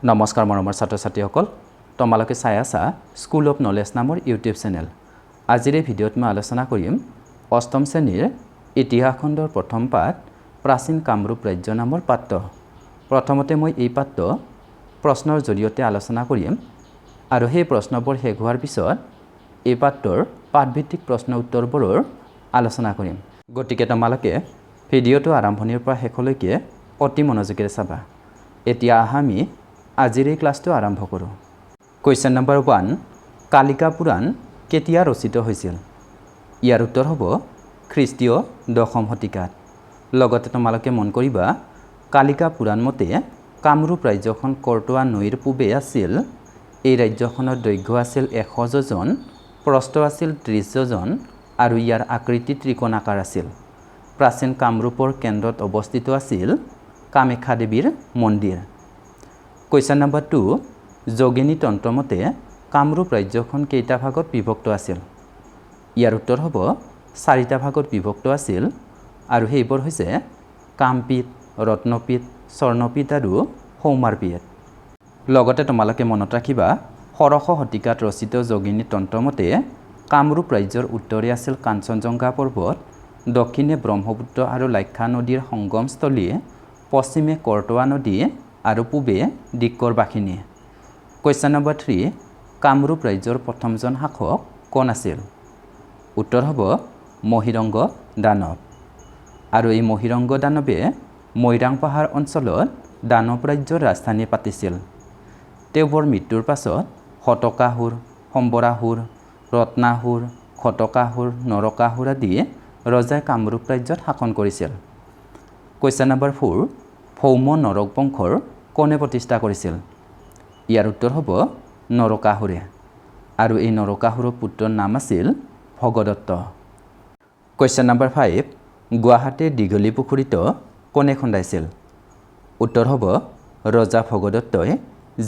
নমস্কাৰ মৰমৰ ছাত্ৰ-ছাত্ৰীসকল তোমালোকে চাই আছা স্কুল অফ নলেজ নামৰ ইউটিউব চেনেল আজিৰ এই ভিডিঅ'ত মই আলোচনা কৰিম অষ্টম শ্ৰেণীৰ ইতিহাস খণ্ডৰ প্ৰথম পাঠ প্ৰাচীন কামৰূপ ৰাজ্য নামৰ পাঠটো প্ৰথমতে মই এই পাঠটো প্ৰশ্নৰ জৰিয়তে আলোচনা কৰিম আৰু সেই প্ৰশ্নবোৰ শেষ হোৱাৰ পিছত এই পাঠটোৰ পাঠভিত্তিক প্ৰশ্ন উত্তৰবোৰৰ আলোচনা কৰিম গতিকে তোমালোকে ভিডিঅ'টো আৰম্ভণিৰ পৰা শেষলৈকে অতি মনোযোগেৰে চাবা এতিয়া আমি আজিৰ এই ক্লাছটো আৰম্ভ কৰোঁ কুৱেশ্যন নম্বৰ 1 কালিকা পুৰাণ কেতিয়া ৰচিত হৈছিল ইয়াৰ উত্তৰ হ'ব খ্ৰীষ্টীয় 10ম শতিকাত লগতে তোমালোকে মন কৰিবা কালিকা পুৰাণ মতে কামৰূপ ৰাজ্যখন কৰ্টোৱা নৈৰ পূবে আছিল এই ৰাজ্যখনৰ দৈৰ্ঘ্য আছিল 100 যোজন প্ৰস্থ আছিল 30 যোজন আৰু ইয়াৰ আকৃতি ত্ৰিকোণাকাৰ আছিল প্ৰাচীন কামৰূপৰ কেন্দ্ৰত অৱস্থিত আছিল কামাখ্যা দেৱীৰ মন্দিৰ কুৱেশ্যন নম্বৰ 2 যোগিনী তন্ত্ৰ মতে কামৰূপ ৰাজ্যখন কেইটা ভাগত বিভক্ত আছিল ইয়াৰ উত্তৰ হ'ব 4টা ভাগত বিভক্ত আছিল আৰু সেইবোৰ হৈছে কামপীঠ ৰত্নপীঠ স্বৰ্ণপীঠ আৰু সৌমাৰপীঠ লগতে তোমালোকে মনত ৰাখিবা ষোড়শ শতিকাত ৰচিত যোগিনী তন্ত্ৰ মতে কামৰূপ ৰাজ্যৰ উত্তৰে আছিল কাঞ্চনজংঘা পৰ্বত দক্ষিণে ব্ৰহ্মপুত্ৰ আৰু লাক্ষা নদীৰ সংগমস্থলী পশ্চিমে কৰ্টোৱা নদী আৰু পূবে দিক্কৰ বাখিনী কুৱেশ্যন নম্বৰ 3 কামৰূপ ৰাজ্যৰ প্ৰথমজন শাসক কোন আছিল উত্তৰ হ'ব মহিৰংগ দানৱ আৰু এই মহিৰংগ দানৱে মৈৰাং পাহাৰ অঞ্চলত দানৱ ৰাজ্যৰ ৰাজধানী পাতিছিল তেওঁৰ মৃত্যুৰ পাছত শতকাসুৰ সম্বৰাসুৰ ৰত্নাসুৰ খটকাসুৰ নৰকাসুৰ আদি ৰজাই কামৰূপ ৰাজ্যত শাসন কৰিছিল কুৱেশ্যন নম্বৰ 4 ভৌম নৰক বংশৰ কোনে প্ৰতিষ্ঠা কৰিছিল ইয়াৰ উত্তৰ হ'ব নৰকাসুৰে আৰু এই নৰকাসুৰৰ পুত্ৰৰ নাম আছিল ভগদত্ত কুৱেশ্যন নম্বৰ 5 গুৱাহাটীৰ দীঘলী পুখুৰীটো কোনে খন্দাইছিল উত্তৰ হ'ব ৰজা ভগদত্তই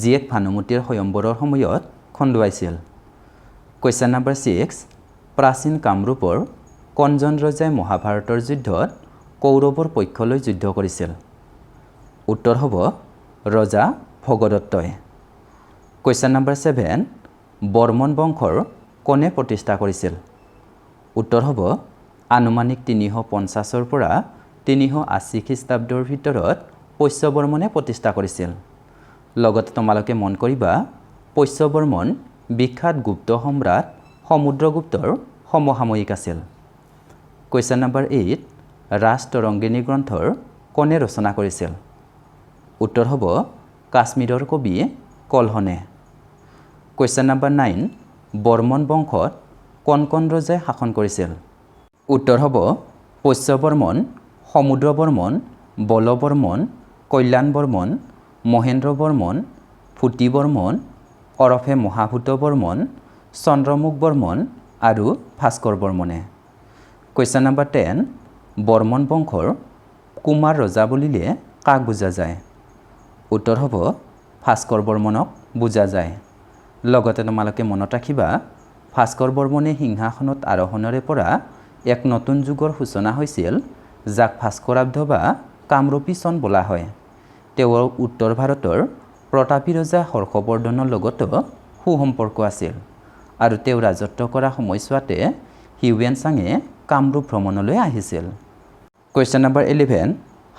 জীয়েক ভানুমতীৰ স্বয়ম্বৰৰ সময়ত খন্দুৱাইছিল কুৱেশ্যন নম্বৰ 6 প্ৰাচীন কামৰূপৰ কোনজন ৰজাই মহাভাৰতৰ যুদ্ধত কৌৰৱৰ পক্ষলৈ যুদ্ধ কৰিছিল উত্তৰ হ'ব ৰজা ভগদত্তই কুৱেশ্যন নম্বৰ 7 বৰ্মন বংশৰ কোনে প্ৰতিষ্ঠা কৰিছিল উত্তৰ হ'ব আনুমানিক 350 পৰা 380 খ্ৰীষ্টাব্দৰ ভিতৰত পশ্যবৰ্মনে প্ৰতিষ্ঠা কৰিছিল লগতে তোমালোকে মন কৰিবা পশ্যবৰ্মন বিখ্যাত গুপ্ত সম্ৰাট সমুদ্ৰগুপ্তৰ সমসাময়িক আছিল কুৱেশ্যন নম্বৰ 8 ৰাজতৰংগিনী গ্ৰন্থৰ কোনে ৰচনা কৰিছিল উত্তৰ হ'ব কাশ্মীৰৰ কবি কলহনে কুৱেশ্যন নম্বৰ 9 বৰ্মন বংশত কোন ৰজাই শাসন কৰিছিল উত্তৰ হ'ব পশ্যবৰ্মন সমুদ্ৰবৰ্মন বলবৰ্মন কল্যাণবৰ্মন মহেন্দ্ৰবৰ্মন ভূতিবৰ্মন ওৰফে মহাভূতবৰ্মন চন্দ্ৰমুখ বৰ্মন আৰু ভাস্কৰ বৰ্মনে কুৱেশ্যন নম্বৰ 10 বৰ্মন বংশৰ কুমাৰ ৰজা বুলিলে কাক বুজা যায় উত্তৰ হ'ব ভাস্কৰ বৰ্মনক বুজা যায় লগতে তোমালোকে মনত ৰাখিবা ভাস্কৰ বৰ্মনে সিংহাসনত আৰোহণৰে পৰা এক নতুন যুগৰ সূচনা হৈছিল যাক ভাস্কৰাব্দ বা কামৰূপী চন বোলা হয় তেওঁৰ উত্তৰ ভাৰতৰ প্ৰতাপী ৰজা হৰ্ষবৰ্ধনৰ লগতো সুসম্পৰ্ক আছিল আৰু তেওঁ ৰাজত্ব কৰা সময়ছোৱাতে হিউৱেন চাঙে কামৰূপ ভ্ৰমণলৈ আহিছিল কুৱেশ্যন নম্বৰ 11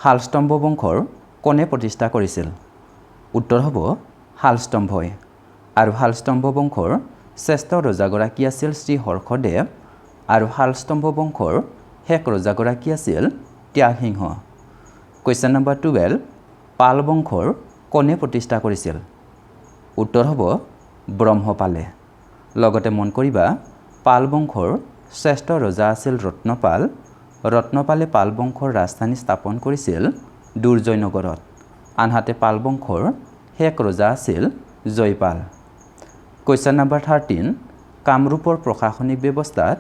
শালস্তম্ভ বংশৰ কোনে প্ৰতিষ্ঠা কৰিছিল উত্তৰ হ'ব শালস্তম্ভই আৰু শালস্তম্ভ বংশৰ শ্ৰেষ্ঠ ৰজাগৰাকী আছিল শ্ৰী হৰ্ষদেৱ আৰু শালস্তম্ভ বংশৰ শেষ ৰজাগৰাকী আছিল ত্যাগসিংহ কুৱেশ্যন নম্বৰ 12 পাল বংশৰ কোনে প্ৰতিষ্ঠা কৰিছিল উত্তৰ হ'ব ব্ৰহ্মপালে লগতে মন কৰিবা পাল বংশৰ শ্ৰেষ্ঠ ৰজা আছিল ৰত্নপালে পাল বংশৰ ৰাজধানী স্থাপন কৰিছিল দুৰ্জয়নগৰত আনহাতে পাল বংশৰ শেষ ৰজা আছিল জয়পাল কুৱেশ্যন নম্বৰ 13 কামৰূপৰ প্ৰশাসনিক ব্যৱস্থাত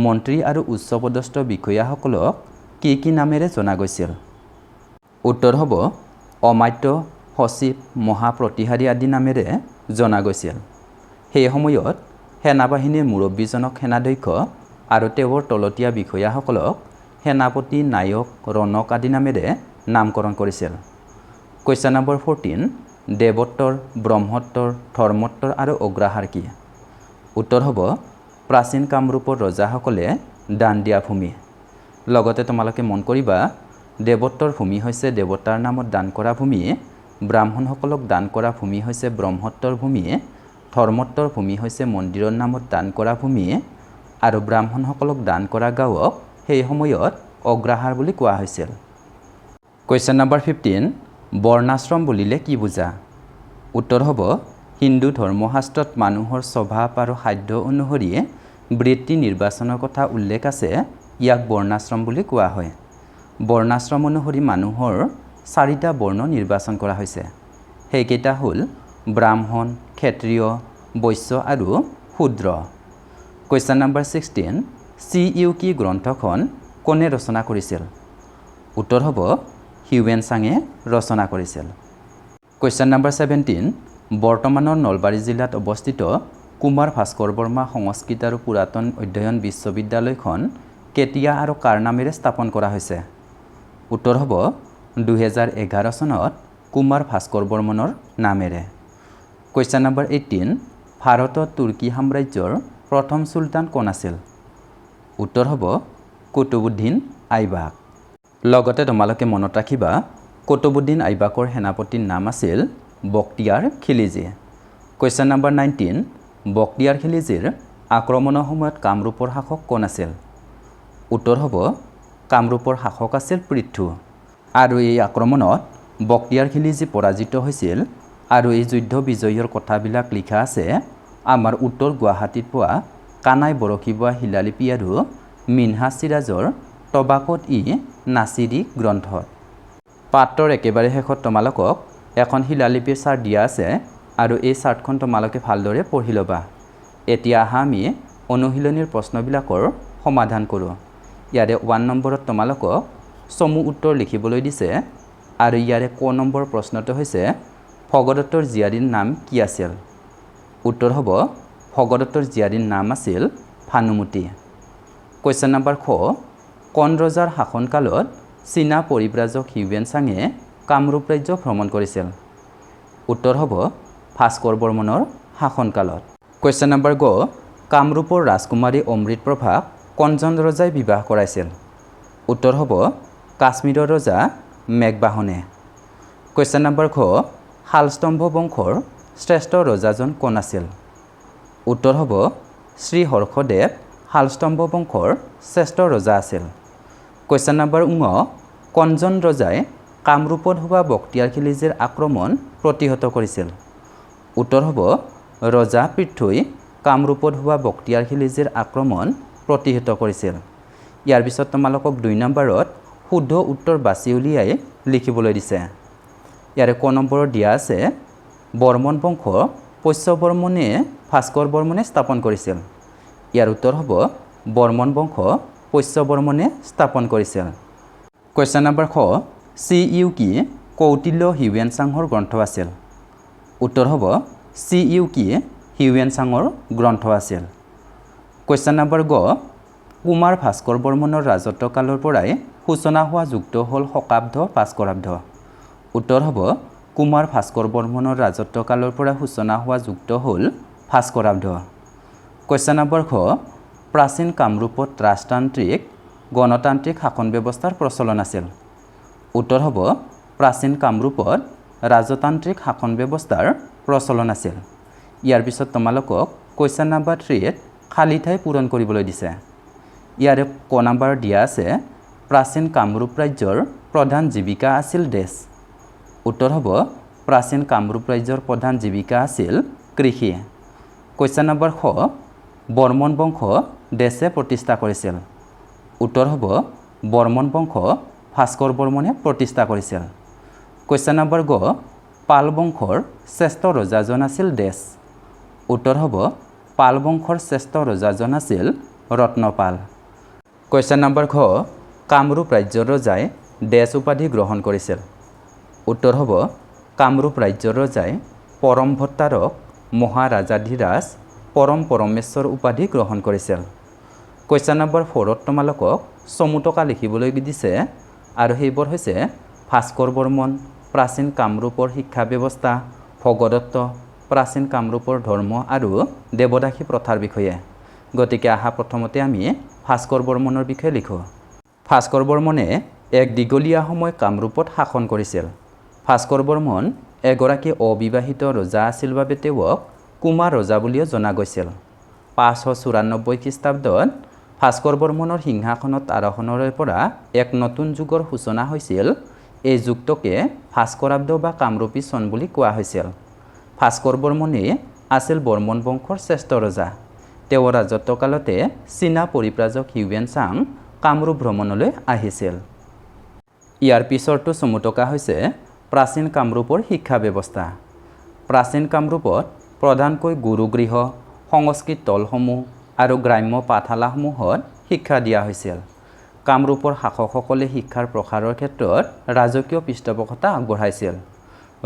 মন্ত্ৰী আৰু উচ্চপদস্থ বিষয়াসকলক কি নামেৰে জনা গৈছিল উত্তৰ হ'ব অমাত্য সচিব মহাপ্ৰতিহাৰী আদি নামেৰে জনা গৈছিল সেই সময়ত সেনাবাহিনীৰ মুৰব্বীজনক সেনাধ্যক্ষ আৰু তেওঁৰ তলতীয়া বিষয়াসকলক সেনাপতি নায়ক ৰণক আদি নামেৰে নামকৰণ কৰিছিল কুৱেশ্যন নম্বৰ 14 দেৱোত্তৰ, ব্ৰহ্মোত্তৰ, ধৰ্মোত্তৰ আৰু অগ্ৰহাৰ কি? উত্তৰ হ'ব প্ৰাচীন কামৰূপৰ ৰজাসকলে দান দিয়া ভূমি। লগতে তোমালোকে মন কৰিবা দেৱোত্তৰ ভূমি হৈছে দেৱতাৰ নামত দান কৰা ভূমি, ব্ৰাহ্মণসকলক দান কৰা ভূমি হৈছে ব্ৰহ্মোত্তৰ ভূমি, ধৰ্মোত্তৰ ভূমি হৈছে মন্দিৰৰ নামত দান কৰা ভূমি আৰু ব্ৰাহ্মণসকলক দান কৰা গাঁৱক সেই সময়ত অগ্ৰহাৰ বুলি কোৱা হৈছিল। কুৱেশ্যন নম্বৰ 15, বৰ্ণাশ্ৰম বুলিলে কি বুজা? উত্তৰ হ'ব হিন্দু ধৰ্মশাস্ত্ৰত মানুহৰ স্বভাৱ আৰু সাধ্য অনুসৰি বৃত্তি নিৰ্বাচনৰ কথা উল্লেখ আছে, ইয়াক বৰ্ণাশ্ৰম বুলি কোৱা হয়। বৰ্ণাশ্ৰম অনুসৰি মানুহৰ 4টা বৰ্ণ নিৰ্বাচন কৰা হৈছে। সেইকেইটা হ'ল ব্ৰাহ্মণ, ক্ষত্ৰিয়, বৈশ্য আৰু শূদ্ৰ। কুৱেশ্যন নম্বৰ 16, ঠ-১ গ্ৰন্থখন কোনে ৰচনা কৰিছিল? উত্তৰ হ'ব হিউৱেন চাঙে ৰচনা কৰিছিল। কুৱেশ্যন নম্বৰ 17, বৰ্তমানৰ নলবাৰী জিলাত অৱস্থিত কুমাৰ ভাস্কৰ বৰ্মা সংস্কৃত আৰু পুৰাতন অধ্যয়ন বিশ্ববিদ্যালয়খন কেতিয়া আৰু কাৰ নামেৰে স্থাপন কৰা হৈছে? উত্তৰ হ'ব 2011 চনত কুমাৰ ভাস্কৰ বৰ্মনৰ নামেৰে। কুৱেশ্যন নম্বৰ 18, ভাৰতত তুৰ্কী সাম্ৰাজ্যৰ প্ৰথম চুলতান কোন আছিল? উত্তৰ হ'ব কুতুবুদ্দিন আইবাক। লগতে তোমালোকে মনত ৰাখিবা কুতুবুদ্দিন আইবাকৰ সেনাপতিৰ নাম আছিল বখতিয়াৰ খিলিজী। কুৱেশ্যন নম্বৰ 19, বখতিয়াৰ খিলিজীৰ আক্ৰমণৰ সময়ত কামৰূপৰ শাসক কোন আছিল? উত্তৰ হ'ব কামৰূপৰ শাসক আছিল পৃথু। আৰু এই আক্ৰমণত বখতিয়াৰ খিলিজী পৰাজিত হৈছিল আৰু এই যুদ্ধ বিজয়ৰ কথাবিলাক লিখা আছে আমাৰ উত্তৰ গুৱাহাটীত পোৱা কানাই বৰশী বোৱা শিলালিপি আৰু মিনহাজ চিৰাজৰ তবাকত-ই-নাছিৰী গ্ৰন্থত। পাঠৰ একেবাৰে শেষত তোমালোকক এখন শিলালিপিৰ চাৰ্ট দিয়া আছে আৰু এই চাৰ্টখন তোমালোকে ভালদৰে পঢ়ি ল'বা। এতিয়া আহা আমি অনুশীলনীৰ প্ৰশ্নবিলাকৰ সমাধান কৰোঁ। ইয়াৰে 1 নম্বৰত তোমালোকক চমু উত্তৰ লিখিবলৈ দিছে আৰু ইয়াৰে ক নম্বৰ প্ৰশ্নটো হৈছে ভগদত্তৰ জীয়াৰীৰ নাম কি আছিল? উত্তৰ হ'ব ভগদত্তৰ জীয়াৰীৰ নাম আছিল ভানুমতী। কুৱেশ্যন নম্বৰ খ, কোন ৰজাৰ শাসনকালত চীনা পৰিব্ৰাজক হিউৱেন চাঙে কামৰূপ ৰাজ্য ভ্ৰমণ কৰিছিল? উত্তৰ হ'ব ভাস্কৰ বৰ্মনৰ শাসনকালত। কুৱেশ্যন নম্বৰ গ, কামৰূপৰ ৰাজকুমাৰী অমৃতপ্ৰভাক কোনজন ৰজাই বিবাহ কৰাইছিল? উত্তৰ হ'ব কাশ্মীৰৰ ৰজা মেঘবাহনে। কুৱেশ্যন নম্বৰ ঘ, শালস্তম্ভ বংশৰ শ্ৰেষ্ঠ ৰজাজন কোন আছিল? উত্তৰ হ'ব শ্ৰী হৰ্ষদেৱ শালস্তম্ভ বংশৰ শ্ৰেষ্ঠ ৰজা আছিল। কুৱেশ্যন নম্বৰ ঙ, কোনজন ৰজাই কামৰূপত হোৱা বখতিয়াৰ খিলিজীৰ আক্ৰমণ প্ৰতিহত কৰিছিল? উত্তৰ হ'ব ৰজা পৃথুই কামৰূপত হোৱা বখতিয়াৰ খিলিজীৰ আক্ৰমণ প্ৰতিহত কৰিছিল। ইয়াৰ পিছত তোমালোকক 2 নম্বৰত শুদ্ধ উত্তৰ বাছি উলিয়াই লিখিবলৈ দিছে। ইয়াৰে ক নম্বৰত দিয়া আছে বৰ্মন বংশ পশ্য বৰ্মনে ভাস্কৰ বৰ্মনে স্থাপন কৰিছিল। ইয়াৰ উত্তৰ হ'ব বৰ্মন বংশ পশ্য বৰ্মনে স্থাপন কৰিছিল। কুৱেশ্যন নম্বৰ খ, ঠ-ই কৌটিল্য হিউৱেন চাঙৰ গ্ৰন্থ আছিল? উত্তৰ হ'ব ঠ-ই হিউৱেন চাঙৰ গ্ৰন্থ আছিল। কুৱেশ্যন নম্বৰ গ, কুমাৰ ভাস্কৰ বৰ্মনৰ ৰাজত্বকালৰ পৰাই সূচনা হোৱা যুগটো হ'ল শকাব্দ ভাস্কৰাব্দ। উত্তৰ হ'ব কুমাৰ ভাস্কৰ বৰ্মনৰ ৰাজত্বকালৰ পৰা সূচনা হোৱা যুগটো হ'ল ভাস্কৰাব্দ। কুৱেশ্যন নম্বৰ ঘ, প্ৰাচীন কামৰূপত ৰাজতান্ত্ৰিক গণতান্ত্ৰিক শাসন ব্যৱস্থাৰ প্ৰচলন আছিল। উত্তৰ হ'ব প্ৰাচীন কামৰূপত ৰাজতান্ত্ৰিক শাসন ব্যৱস্থাৰ প্ৰচলন আছিল। ইয়াৰ পিছত তোমালোকক কুৱেশ্যন নম্বৰ 3 খালী ঠাই পূৰণ কৰিবলৈ দিছে। ইয়াৰে ক নম্বৰ দিয়া আছে প্ৰাচীন কামৰূপ ৰাজ্যৰ প্ৰধান জীৱিকা আছিল ডেছ। উত্তৰ হ'ব প্ৰাচীন কামৰূপ ৰাজ্যৰ প্ৰধান জীৱিকা আছিল কৃষি। কুৱেশ্যন নম্বৰ খ, বৰ্মন বংশ ডেছে প্ৰতিষ্ঠা কৰিছিল? উত্তৰ হ'ব বৰ্মন বংশ ভাস্কৰ বৰ্মনে প্ৰতিষ্ঠা কৰিছিল। কুৱেশ্যন নম্বৰ গ, পাল বংশৰ শ্ৰেষ্ঠ ৰজাজন আছিল ডেছ? উত্তৰ হ'ব পাল বংশৰ শ্ৰেষ্ঠ ৰজাজন আছিল ৰত্নপাল। কুৱেশ্যন নম্বৰ ঘ, কামৰূপ ৰাজ্যৰ ৰজাই ডেছ উপাধি গ্ৰহণ কৰিছিল? উত্তৰ হ'ব কামৰূপ ৰাজ্যৰ ৰজাই পৰম ভট্টাৰক মহাৰাজাধিৰাজ পৰম পৰমেশ্বৰ উপাধি গ্ৰহণ কৰিছিল। কুৱেশ্যন নম্বৰ 4ত তোমালোকক চমু টকা লিখিবলৈ দিছে আৰু সেইবোৰ হৈছে ভাস্কৰ বৰ্মন, প্ৰাচীন কামৰূপৰ শিক্ষা ব্যৱস্থা, ভগদত্ত, প্ৰাচীন কামৰূপৰ ধৰ্ম আৰু দেৱদাসী প্ৰথাৰ বিষয়ে। গতিকে আহা প্ৰথমতে আমি ভাস্কৰ বৰ্মনৰ বিষয়ে লিখোঁ। ভাস্কৰ বৰ্মনে এক দীঘলীয়া সময় কামৰূপত শাসন কৰিছিল। ভাস্কৰ বৰ্মন এগৰাকী অবিবাহিত ৰজা আছিল বাবে তেওঁক কুমাৰ ৰজা বুলিও জনা গৈছিল। ৫৯৪ খ্ৰীষ্টাব্দত ভাস্কৰ বৰ্মনৰ সিংহাসনত আৰোহণৰে পৰা এক নতুন যুগৰ সূচনা হৈছিল। এই যুগটোকে ভাস্কৰাব্দ বা কামৰূপী চন বুলি কোৱা হৈছিল। ভাস্কৰ বৰ্মনে আছিল বৰ্মন বংশৰ শ্ৰেষ্ঠ ৰজা। তেওঁৰ ৰাজত্বকালতে চীনা পৰিব্ৰাজক হিউৱেন চাং কামৰূপ ভ্ৰমণলৈ আহিছিল। ইয়াৰ পিছৰটো চমুটকা হৈছে প্ৰাচীন কামৰূপৰ শিক্ষা ব্যৱস্থা। প্ৰাচীন কামৰূপত প্ৰধানকৈ গুৰুগৃহ, সংস্কৃত তলসমূহ আৰু গ্ৰাম্য পাঠশালাসমূহত শিক্ষা দিয়া হৈছিল। কামৰূপৰ শাসকসকলে শিক্ষাৰ প্ৰসাৰৰ ক্ষেত্ৰত ৰাজকীয় পৃষ্ঠপোষকতা আগবঢ়াইছিল।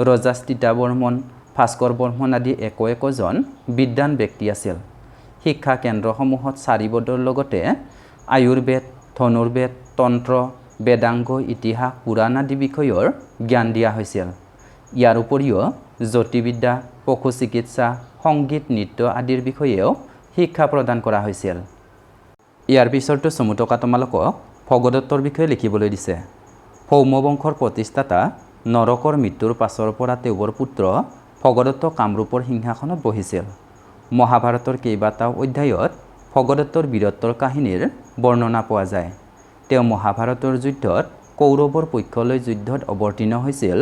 ৰজা স্থিতাবৰ্মন, ভাস্কৰ বৰ্মন আদি একোজন বিদ্বান ব্যক্তি আছিল। শিক্ষা কেন্দ্ৰসমূহত চাৰিবদৰ লগতে আয়ুৰ্বেদ, ধনুৰ্বেদ, তন্ত্ৰ, বেদাংগ, ইতিহাস, পুৰাণ আদি বিষয়ৰ জ্ঞান দিয়া হৈছিল। ইয়াৰ উপৰিও জ্যোতিৰ্বিদ্যা, পশু চিকিৎসা, সংগীত, নৃত্য আদিৰ বিষয়েও শিক্ষা প্ৰদান কৰা হৈছিল। ইয়াৰ পিছৰটো চমুটকা তোমালোকক ভগদত্তৰ বিষয়ে লিখিবলৈ দিছে। ভৌম বংশৰ প্ৰতিষ্ঠাতা নৰকৰ মৃত্যুৰ পাছৰ পৰা তেওঁৰ পুত্ৰ ভগদত্ত কামৰূপৰ সিংহাসনত বহিছিল। মহাভাৰতৰ কেইবাটাও অধ্যায়ত ভগদত্তৰ বীৰত্বৰ কাহিনীৰ বৰ্ণনা পোৱা যায়। তেওঁ মহাভাৰতৰ যুদ্ধত কৌৰৱৰ পক্ষলৈ যুদ্ধত অৱতীৰ্ণ হৈছিল।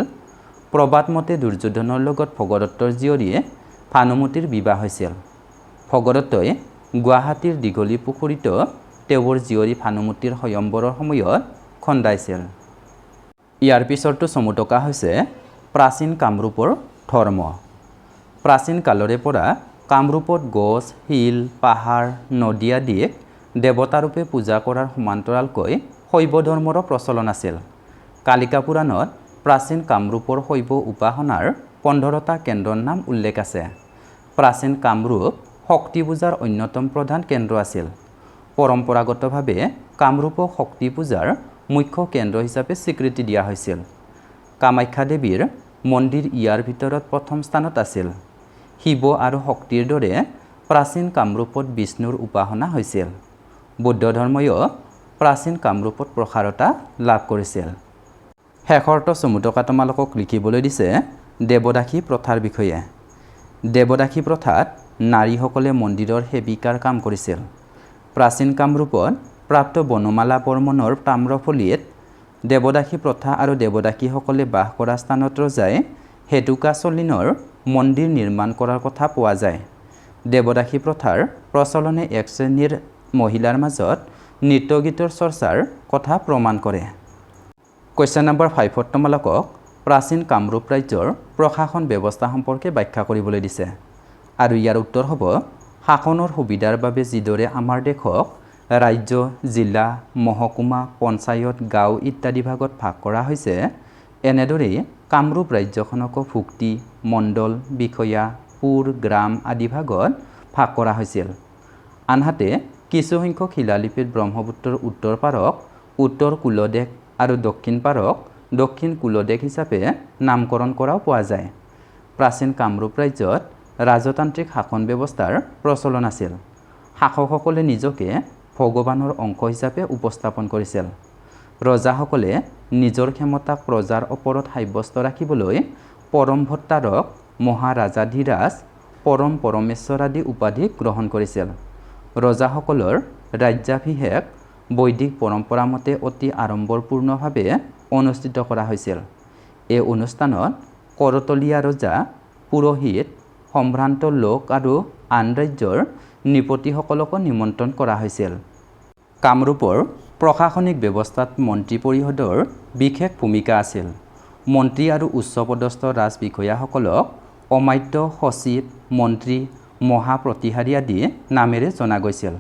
প্ৰবাদ মতে দুৰ্যোধনৰ লগত ভগদত্তৰ জীয়ৰী ভানুমতীৰ বিবাহ হৈছিল। ভগদত্তই গুৱাহাটীৰ দীঘলী পুখুৰীত তেওঁৰ জীয়ৰী ভানুমতীৰ স্বয়ম্বৰৰ সময়ত খন্দাইছিল। ইয়াৰ পিছৰটো চমুটকা হৈছে প্ৰাচীন কামৰূপৰ ধৰ্ম। প্ৰাচীন কালৰে পৰা কামৰূপত গছ, শিল, পাহাৰ, নদী আদিক দেৱতাৰূপে পূজা কৰাৰ সমান্তৰালকৈ শৈৱ ধৰ্মৰো প্ৰচলন আছিল। কালিকা পুৰাণত প্ৰাচীন কামৰূপৰ শৈৱ উপাসনাৰ ১৫টা কেন্দ্ৰৰ নাম উল্লেখ আছে। প্ৰাচীন কামৰূপ শক্তি পূজাৰ অন্যতম প্ৰধান কেন্দ্ৰ আছিল। পৰম্পৰাগতভাৱে কামৰূপক শক্তি পূজাৰ মুখ্য কেন্দ্ৰ হিচাপে স্বীকৃতি দিয়া হৈছিল। কামাখ্যা দেৱীৰ মন্দিৰ ইয়াৰ ভিতৰত প্ৰথম স্থানত আছিল। শিৱ আৰু শক্তিৰ দৰে প্ৰাচীন কামৰূপত বিষ্ণুৰ উপাসনা হৈছিল। বৌদ্ধ ধৰ্মইও প্ৰাচীন কামৰূপত প্ৰসাৰতা লাভ কৰিছিল। শেষৰটো চমুটকা তোমালোকক লিখিবলৈ দিছে দেৱদাসী প্ৰথাৰ বিষয়ে। দেৱদাসী প্ৰথাত নাৰীসকলে মন্দিৰৰ সেৱিকাৰ কাম কৰিছিল। প্ৰাচীন কামৰূপত প্ৰাপ্ত বনমালা বৰ্মনৰ তাম্ৰফলিত দেৱদাসী প্ৰথা আৰু দেৱদাসীসকলে বাস কৰা স্থানত ৰজাই হেটুকা চলিনৰ মন্দিৰ নিৰ্মাণ কৰাৰ কথা পোৱা যায়। দেৱদাসী প্ৰথাৰ প্ৰচলনে এক শ্ৰেণীৰ মহিলাৰ মাজত নৃত্য গীতৰ চৰ্চাৰ কথা প্ৰমাণ কৰে। কুৱেশ্যন নম্বৰ 5ত তোমালোকক প্ৰাচীন কামৰূপ ৰাজ্যৰ প্ৰশাসন ব্যৱস্থা সম্পৰ্কে ব্যাখ্যা কৰিবলৈ দিছে আৰু ইয়াৰ উত্তৰ হ'ব শাসনৰ সুবিধাৰ বাবে যিদৰে আমাৰ দেশক ৰাজ্য, জিলা, মহকুমা, পঞ্চায়ত, গাঁও ইত্যাদি ভাগত ভাগ কৰা হৈছে, এনেদৰেই কামৰূপ ৰাজ্যখনকো ভুক্তি, মণ্ডল, বিষয়া, পুৰ, গ্ৰাম আদি ভাগত ভাগ কৰা হৈছিল। আনহাতে কিছুসংখ্যক শিলালিপিত ব্ৰহ্মপুত্ৰৰ উত্তৰ পাৰক উত্তৰ কুলদেশ আৰু দক্ষিণ পাৰক দক্ষিণ কুলদেশ হিচাপে নামকৰণ কৰাও পোৱা যায়। প্ৰাচীন কামৰূপ ৰাজ্যত ৰাজতান্ত্ৰিক শাসন ব্যৱস্থাৰ প্ৰচলন আছিল। শাসকসকলে নিজকে ভগৱানৰ অংশ হিচাপে উপস্থাপন কৰিছিল। ৰজাসকলে নিজৰ ক্ষমতাক প্ৰজাৰ ওপৰত সাব্যস্ত ৰাখিবলৈ পৰম ভট্টাৰক, মহাৰাজাধিৰাজ, পৰম পৰমেশ্বৰ আদি উপাধি গ্ৰহণ কৰিছিল। ৰজাসকলৰ ৰাজ্যাভিষেক বৈদিক পৰম্পৰা মতে অতি আড়ম্বৰপূৰ্ণভাৱে অনুষ্ঠিত কৰা হৈছিল। এই অনুষ্ঠানত কৰতলীয়া ৰজা, পুৰোহিত, সম্ভ্ৰান্ত লোক আৰু আন ৰাজ্যৰ নৃপতিসকলকো নিমন্ত্ৰণ কৰা হৈছিল। কামৰূপৰ প্ৰশাসনিক ব্যৱস্থাত মন্ত্ৰী পৰিষদৰ বিশেষ ভূমিকা আছিল। মন্ত্ৰী আৰু উচ্চপদস্থ ৰাজ বিষয়াসকলক অমাত্য, সচিব, মন্ত্ৰী, মহাপ্ৰতিহাৰী আদি নামেৰে জনা গৈছিল।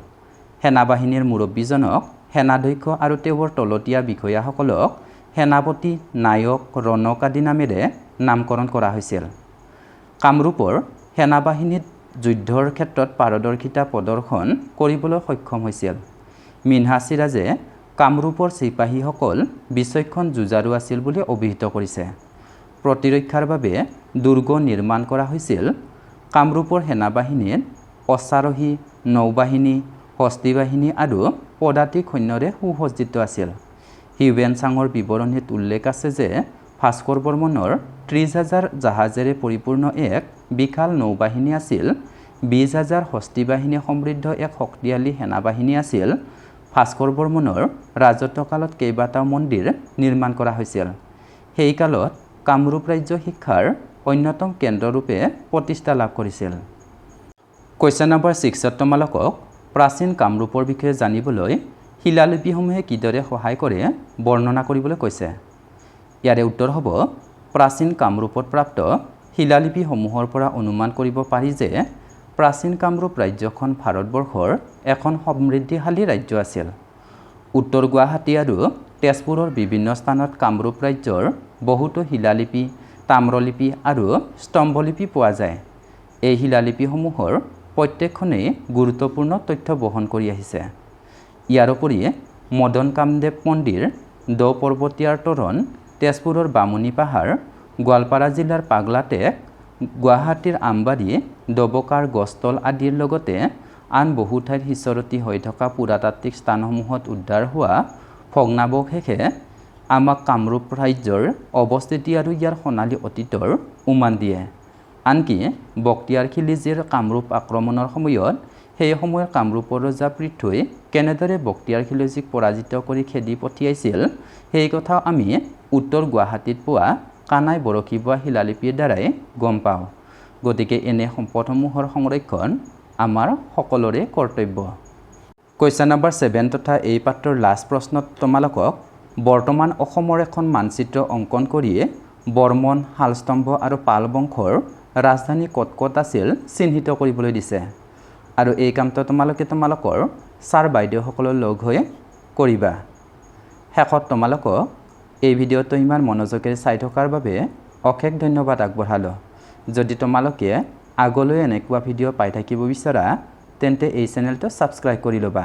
সেনাবাহিনীৰ মুৰব্বীজনক সেনাধ্যক্ষ আৰু তেওঁৰ তলতীয়া বিষয়াসকলক সেনাপতি, নায়ক, ৰণক আদি নামেৰে নামকৰণ কৰা হৈছিল। কামৰূপৰ সেনাবাহিনীত যুদ্ধৰ ক্ষেত্ৰত পাৰদৰ্শিতা প্ৰদৰ্শন কৰিবলৈ সক্ষম হৈছিল। মিনহা চিৰাজে কামৰূপৰ চিপাহীসকল বিচক্ষণ যুঁজাৰু আছিল বুলি অভিহিত কৰিছে। প্ৰতিৰক্ষাৰ বাবে দুৰ্গ নিৰ্মাণ কৰা হৈছিল। কামৰূপৰ সেনাবাহিনীত অশ্বাৰোহী, নৌবাহিনী, হস্তী বাহিনী আৰু পদাতিক সৈন্যৰে সুসজ্জিত আছিল। হিউৱেনচাঙৰ বিৱৰণীত উল্লেখ আছে যে ভাস্কৰ বৰ্মনৰ 30,000 জাহাজেৰে পৰিপূৰ্ণ এক বিশাল নৌবাহিনী আছিল। 20,000 হস্তী বাহিনী সমৃদ্ধ এক শক্তিশালী সেনাবাহিনী আছিল। ভাস্কৰ বৰ্মনৰ ৰাজত্বকালত কেইবাটাও মন্দিৰ নিৰ্মাণ কৰা হৈছিল। সেই কালত কামৰূপ ৰাজ্য শিক্ষাৰ অন্যতম কেন্দ্ৰৰূপে প্ৰতিষ্ঠা লাভ কৰিছিল। কুৱেশ্যন নম্বৰ 6ত তোমালোকক প্ৰাচীন কামৰূপৰ বিষয়ে জানিবলৈ শিলালিপিসমূহে কিদৰে সহায় কৰে বৰ্ণনা কৰিবলৈ কৈছে। ইয়াৰে উত্তৰ হ'ব প্ৰাচীন কামৰূপত প্ৰাপ্ত শিলালিপিসমূহৰ পৰা অনুমান কৰিব পাৰি যে প্ৰাচীন কামৰূপ ৰাজ্যখন ভাৰতবৰ্ষৰ এখন সমৃদ্ধিশালী ৰাজ্য আছিল। উত্তৰ গুৱাহাটী আৰু তেজপুৰৰ বিভিন্ন স্থানত কামৰূপ ৰাজ্যৰ বহুতো শিলালিপি, তাম্ৰলিপি আৰু স্তম্ভলিপি পোৱা যায়। এই শিলালিপিসমূহৰ প্ৰত্যেকখনেই গুৰুত্বপূৰ্ণ তথ্য বহন কৰি আহিছে। ইয়াৰ উপৰি মদন কামদেৱ মন্দিৰ, দ পৰ্বতীয়াৰ তৰণ, তেজপুৰৰ বামুণী পাহাৰ, গোৱালপাৰা জিলাৰ পাগলাটেক, গুৱাহাটীৰ আমবাৰী, ডবকাৰ গছতল আদিৰ লগতে আন বহু ঠাইত সিঁচৰতি হৈ থকা পুৰাতাত্ত্বিক স্থানসমূহত উদ্ধাৰ হোৱা ভগ্নাৱশেষে আমাক কামৰূপ ৰাজ্যৰ অৱস্থিতি আৰু ইয়াৰ সোণালী অতীতৰ উমান দিয়ে। আনকি বক্তিয়াৰ খিলিজীৰ কামৰূপ আক্ৰমণৰ সময়ত সেই সময়ৰ কামৰূপৰ ৰজা পৃথ্বীয়ে কেনেদৰে বক্তিয়াৰ খিলজীক পৰাজিত কৰি খেদি পঠিয়াইছিল সেই কথাও আমি উত্তৰ গুৱাহাটীত পোৱা কানাই বৰশী বোৱা শিলালিপিৰ দ্বাৰাই গম পাওঁ। গতিকে এনে সম্পদসমূহৰ সংৰক্ষণ আমাৰ সকলোৰে কৰ্তব্য। কুৱেশ্যন নম্বৰ 7 তথা এই পাঠৰ লাষ্ট প্ৰশ্নত তোমালোকক বৰ্তমান অসমৰ এখন মানচিত্ৰ অংকন কৰি বৰ্মন, শালস্তম্ভ আৰু পাল বংশৰ ৰাজধানী ক'ত ক'ত আছিল চিহ্নিত কৰিবলৈ দিছে। আৰু এই কামটো তোমালোকে তোমালোকৰ ছাৰ বাইদেউসকলৰ লগ হৈ কৰিবা। শেষত তোমালোকক এই ভিডিঅ'টো ইমান মনোযোগেৰে চাই থকাৰ বাবে অশেষ ধন্যবাদ আগবঢ়ালোঁ। যদি তোমালোকে আগলৈ এনেকুৱা ভিডিঅ' পাই থাকিব বিচৰা তেন্তে এই চেনেলটো ছাবস্ক্ৰাইব কৰি ল'বা।